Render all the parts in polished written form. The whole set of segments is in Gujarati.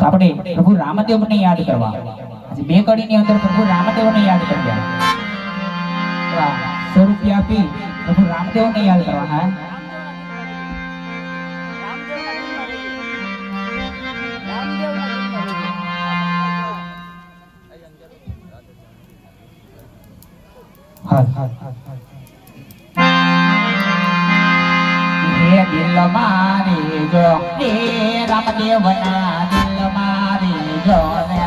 તો આપણે પ્રભુ રામદેવને યાદ કરવા. આજે બે કડીની અંદર પ્રભુ રામદેવને યાદ કર્યા. 100 રૂપિયા આપી પ્રભુ રામદેવને યાદ કરવા. હા હે દિલ મારી જો રે રામદેવના દિલ મારી જો રે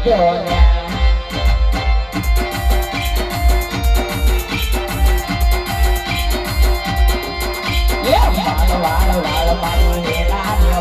Yo